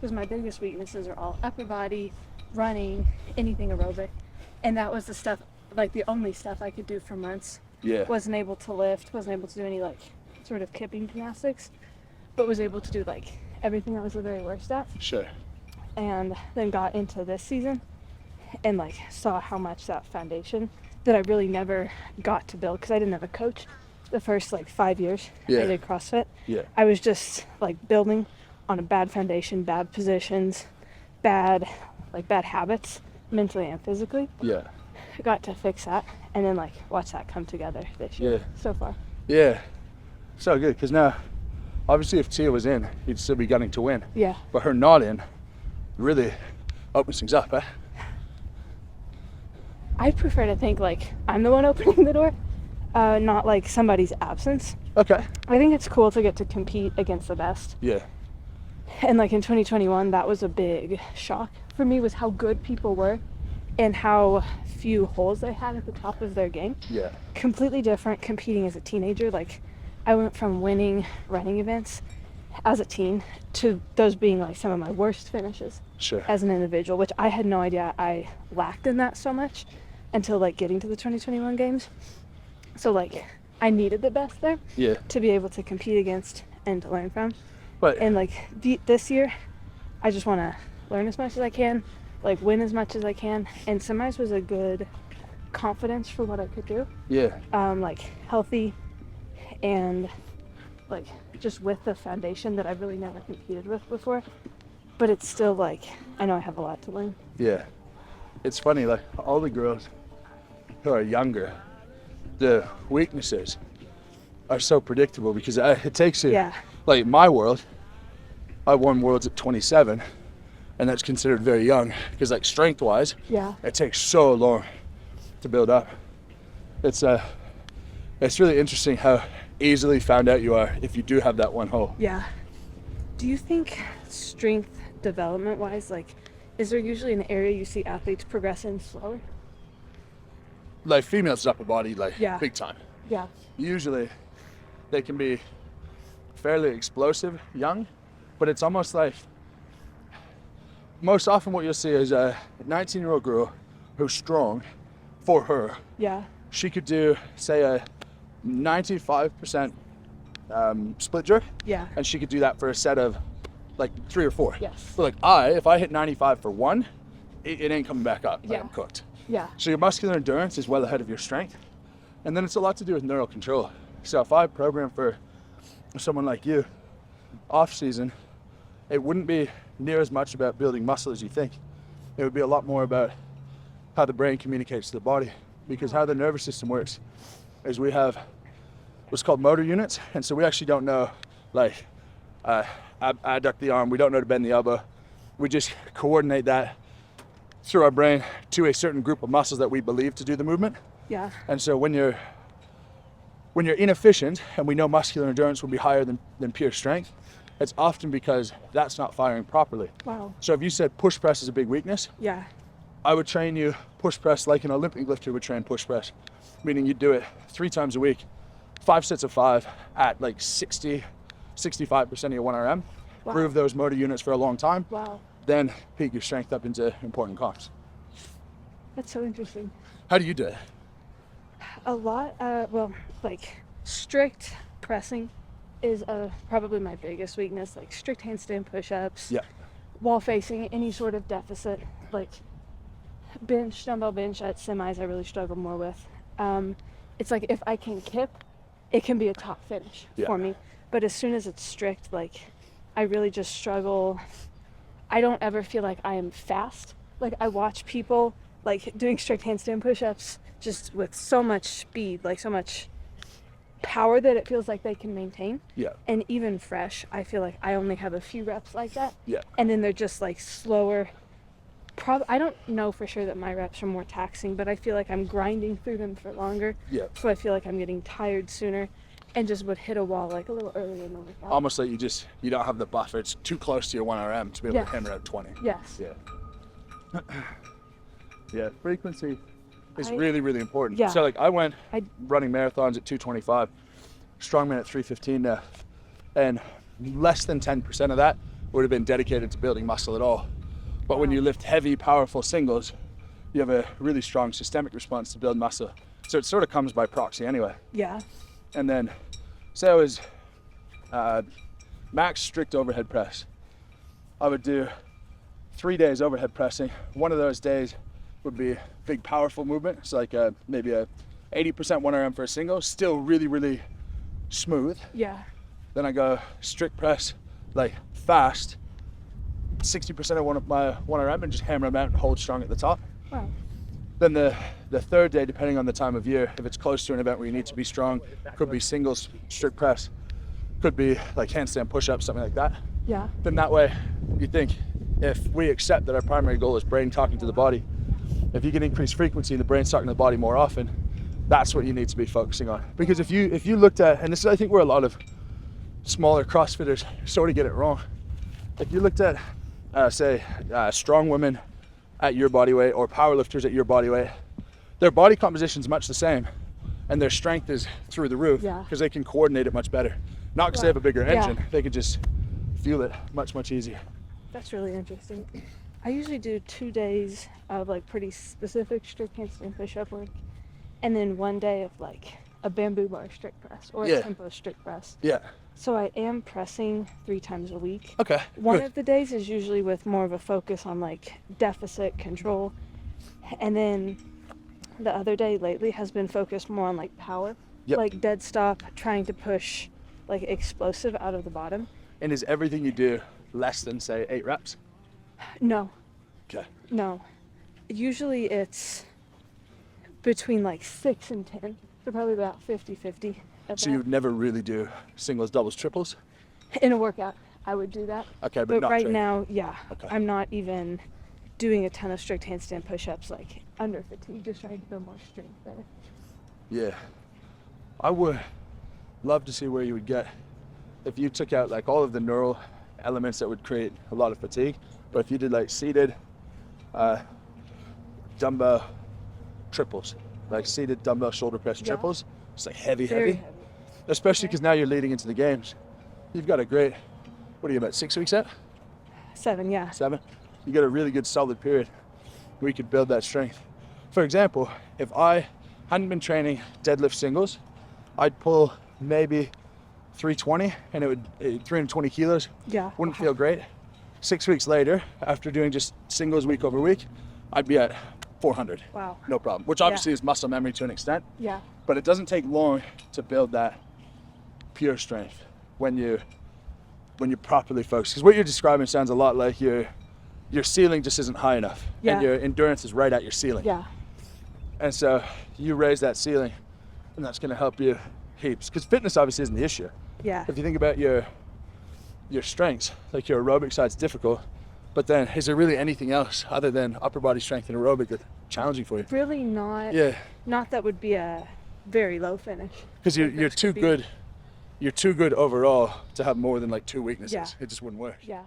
because my biggest weaknesses are all upper body, running, anything aerobic. And that was the stuff, like the only stuff I could do for months. Yeah. Wasn't able to lift, wasn't able to do any like sort of kipping gymnastics, but was able to do like everything I was the very worst at. Sure. And then got into this season and like saw how much that foundation that I really never got to build, because I didn't have a coach the first like 5 years I did CrossFit. Yeah. I was just like building on a bad foundation, bad positions, bad habits, mentally and physically. Yeah. I got to fix that and then like watch that come together this year so far. Yeah. So good, because now obviously if Tia was in, you'd still be gunning to win. Yeah. But her not in really opens things up, eh? I'd prefer to think like I'm the one opening the door, not like somebody's absence. Okay. I think it's cool to get to compete against the best. Yeah. And like in 2021, that was a big shock for me, was how good people were and how few holes they had at the top of their game. Yeah. Completely different competing as a teenager. Like I went from winning running events as a teen to those being like some of my worst finishes as an individual, which I had no idea I lacked in that so much until like getting to the 2021 games. So like I needed the best there to be able to compete against and to learn from. But and like this year I just want to learn as much as I can, like win as much as I can, and semis was a good confidence for what I could do. Like healthy and like just with the foundation that I've really never competed with before, but it's still like I know I have a lot to learn. It's funny, like all the girls who are younger, the weaknesses are so predictable, because it takes you like my world, I won worlds at 27, and that's considered very young, because like strength wise it takes so long to build up. It's really interesting how easily found out you are if you do have that one hole. Do you think strength development wise, like is there usually an area you see athletes progress in slower? Like females upper body, like big time. Usually they can be fairly explosive young, but it's almost like most often what you'll see is a 19-year-old girl who's strong for her. She could do, say, a 95% split jerk, and she could do that for a set of like 3 or 4. But like if I hit 95 for one, it ain't coming back up. I'm cooked. So your muscular endurance is well ahead of your strength, and then it's a lot to do with neural control. So if I program for someone like you off season, it wouldn't be near as much about building muscle as you think. It would be a lot more about how the brain communicates to the body, because how the nervous system works is we have what's called motor units, and so we actually don't know, like adduct the arm, we don't know to bend the elbow, we just coordinate that through our brain to a certain group of muscles that we believe to do the movement. And so when you're inefficient, and we know muscular endurance will be higher than pure strength, it's often because that's not firing properly. So if you said push press is a big weakness, I would train you push press like an Olympic lifter would train push press, meaning you'd do it 3 times a week, 5 sets of 5 at like 65% of your 1RM, prove those motor units for a long time, then peak your strength up into important comps. That's so interesting. How do you do it? A lot, well, like strict pressing is probably my biggest weakness, like strict handstand push-ups, wall facing, any sort of deficit, like bench, dumbbell bench at semis I really struggle more with. It's like if I can kip, it can be a top finish for me, but as soon as it's strict, like I really just struggle. I don't ever feel like I am fast. Like I watch people like doing strict handstand push-ups just with so much speed, like so much power that it feels like they can maintain. And even fresh, I feel like I only have a few reps like that. And then they're just like slower. I don't know for sure that my reps are more taxing, but I feel like I'm grinding through them for longer. So I feel like I'm getting tired sooner, and just would hit a wall like a little earlier than my workout. Almost like you don't have the buffer. It's too close to your 1RM to be able to hammer out 20. Frequency is really, really important. So like I went running marathons at 225, Strongman at 315 now, and less than 10% of that would have been dedicated to building muscle at all. But when you lift heavy, powerful singles, you have a really strong systemic response to build muscle. So it sort of comes by proxy anyway. Yeah. And then, say I was max strict overhead press. I would do 3 days overhead pressing. One of those days would be big, powerful movement. It's like maybe a 80% one arm for a single, still really, really smooth. Yeah. Then I go strict press, like fast, 60% of my one arm, and just hammer them out and hold strong at the top. Wow. Then the third day, depending on the time of year, if it's close to an event where you need to be strong, could be singles strict press, could be like handstand push-ups, something like that. Yeah. Then that way, you think, if we accept that our primary goal is brain talking to the body, if you can increase frequency in the brain talking to the body more often, that's what you need to be focusing on. Because if you looked at, and this is I think where a lot of smaller CrossFitters sort of get it wrong. If you looked at, say, strong women at your body weight or powerlifters at your body weight, their body composition is much the same, and their strength is through the roof because they can coordinate it much better. Not because they have a bigger engine, they could just feel it much easier. That's really interesting. I usually do 2 days of like pretty specific strict handstand push-up work, and then 1 day of like a bamboo bar strict press or a tempo strict press. Yeah. So I am pressing 3 times a week. Okay. One of the days is usually with more of a focus on like deficit control, and then the other day lately has been focused more on like power, like dead stop, trying to push like explosive out of the bottom. And is everything you do less than say 8 reps? No. Okay. No. Usually it's between like 6 and 10, so probably about 50-50. So you would never really do singles, doubles, triples? In a workout, I would do that. Okay, but not right training. now, Okay. I'm not even doing a ton of strict handstand push-ups like under fatigue, just trying to build more strength there. Yeah. I would love to see where you would get if you took out like all of the neural elements that would create a lot of fatigue, but if you did like seated dumbbell triples, like seated dumbbell shoulder press triples, it's like heavy. Especially because now you're leading into the games. You've got a great, what are you, about 6 weeks out? 7, yeah. 7? You got a really good solid period where you could build that strength. For example, if I hadn't been training deadlift singles, I'd pull maybe 320 and it would 320 kilos. Yeah. Wouldn't feel great. 6 weeks later, after doing just singles week over week, I'd be at 400. Wow. No problem. Which obviously is muscle memory to an extent. Yeah. But it doesn't take long to build that pure strength when you're properly focused. Because what you're describing sounds a lot like your ceiling just isn't high enough, and your endurance is right at your ceiling. Yeah. And so you raise that ceiling, and that's going to help you heaps. Because fitness obviously isn't the issue. Yeah. If you think about your strengths, like your aerobic side's difficult, but then is there really anything else other than upper body strength and aerobic that's challenging for you? Really not. Yeah. Not that would be a very low finish. Because you're too good. You're too good overall to have more than like 2 weaknesses. Yeah. It just wouldn't work. Yeah.